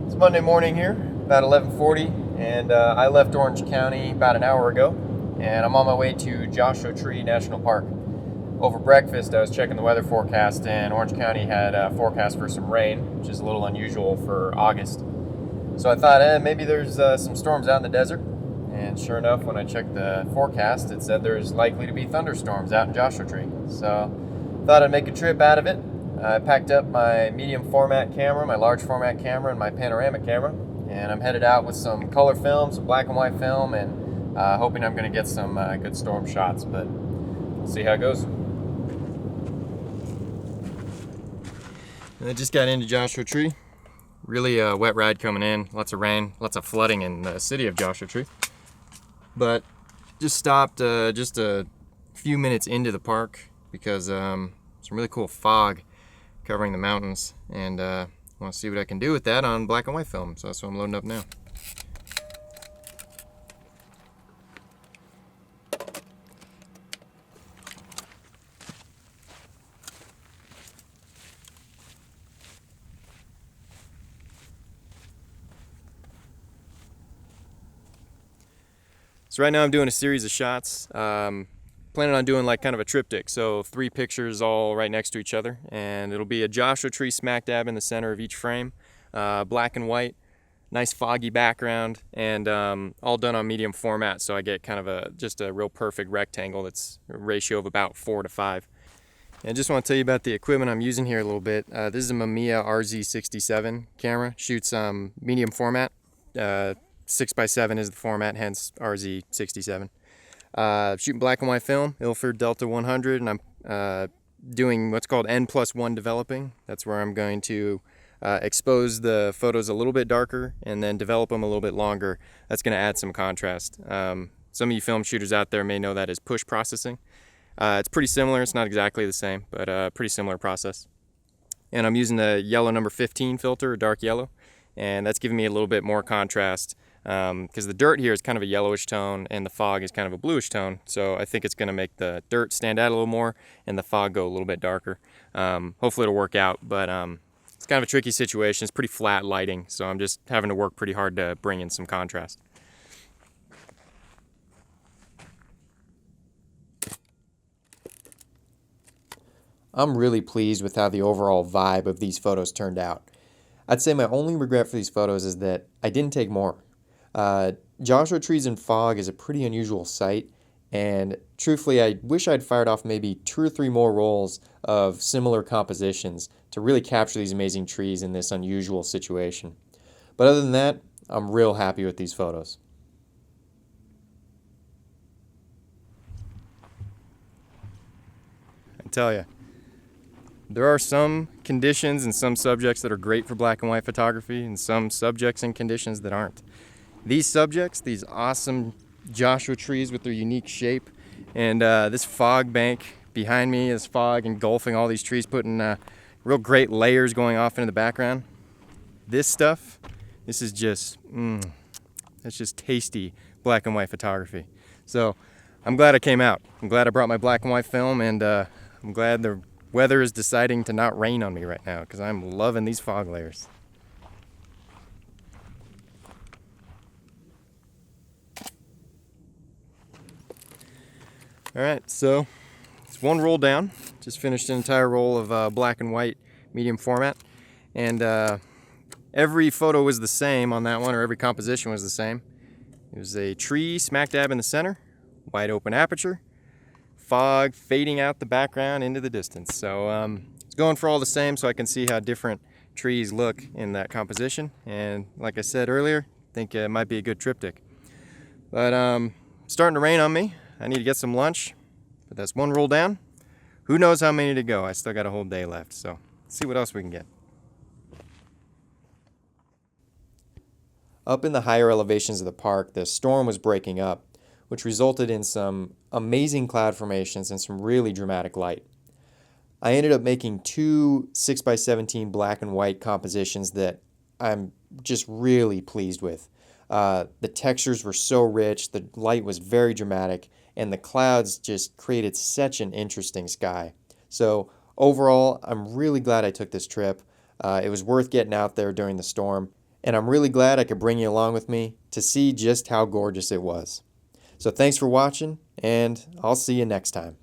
It's Monday morning here, about 11:40, and I left Orange County about an hour ago, and I'm on my way to Joshua Tree National Park. Over breakfast, I was checking the weather forecast, and Orange County had a forecast for some rain, which is a little unusual for August. So I thought, maybe there's some storms out in the desert, and sure enough, when I checked the forecast, it said there's likely to be thunderstorms out in Joshua Tree. So thought I'd make a trip out of it. I packed up my medium format camera, my large format camera, and my panoramic camera, and I'm headed out with some color film, some black and white film, and hoping I'm going to get some good storm shots, but we'll see how it goes. And I just got into Joshua Tree. Really wet ride coming in, lots of rain, lots of flooding in the city of Joshua Tree. But just stopped just a few minutes into the park because some really cool fog covering the mountains, and I want to see what I can do with that on black and white film, so that's what I'm loading up now. So right now I'm doing a series of shots. Planning on doing like kind of a triptych, so 3 pictures all right next to each other, and it'll be a Joshua Tree smack dab in the center of each frame, black and white, nice foggy background, and all done on medium format, so I get kind of just a real perfect rectangle that's a ratio of about 4:5. And I just want to tell you about the equipment I'm using here a little bit. This is a Mamiya RZ67 camera, shoots medium format, 6x7 is the format, hence RZ67. Shooting black and white film, Ilford Delta 100, and I'm doing what's called N+1 developing. That's where I'm going to expose the photos a little bit darker and then develop them a little bit longer. That's going to add some contrast. Some of you film shooters out there may know that as push processing. It's pretty similar. It's not exactly the same, but a pretty similar process. And I'm using the yellow number 15 filter, dark yellow, and that's giving me a little bit more contrast. Because the dirt here is kind of a yellowish tone and the fog is kind of a bluish tone, so I think it's going to make the dirt stand out a little more and the fog go a little bit darker. Hopefully it'll work out, but it's kind of a tricky situation. It's pretty flat lighting, so I'm just having to work pretty hard to bring in some contrast. I'm really pleased with how the overall vibe of these photos turned out. I'd say my only regret for these photos is that I didn't take more. Joshua Trees in fog is a pretty unusual sight, and truthfully I wish I'd fired off maybe 2 or 3 more rolls of similar compositions to really capture these amazing trees in this unusual situation. But other than that, I'm real happy with these photos. I tell you, there are some conditions and some subjects that are great for black and white photography, and some subjects and conditions that aren't. These subjects, these awesome Joshua trees with their unique shape, and this fog bank behind me, is fog engulfing all these trees, putting real great layers going off into the background. This stuff, this is just, it's just tasty black and white photography. So I'm glad I came out. I'm glad I brought my black and white film, and I'm glad the weather is deciding to not rain on me right now, because I'm loving these fog layers. Alright, so it's 1 roll down. Just finished an entire roll of black and white medium format, and every photo was the same on that one, or every composition was the same. It was a tree smack dab in the center, wide open aperture, fog fading out the background into the distance. So it's going for all the same, so I can see how different trees look in that composition, and like I said earlier, I think it might be a good triptych. But starting to rain on me. I need to get some lunch, but that's 1 roll down. Who knows how many to go? I still got a whole day left, so let's see what else we can get. Up in the higher elevations of the park, the storm was breaking up, which resulted in some amazing cloud formations and some really dramatic light. I ended up making 2 6x17 black and white compositions that I'm just really pleased with. The textures were so rich, the light was very dramatic, and the clouds just created such an interesting sky. So Overall, I'm really glad I took this trip. It was worth getting out there during the storm, and I'm really glad I could bring you along with me to see just how gorgeous it was. So thanks for watching, and I'll see you next time.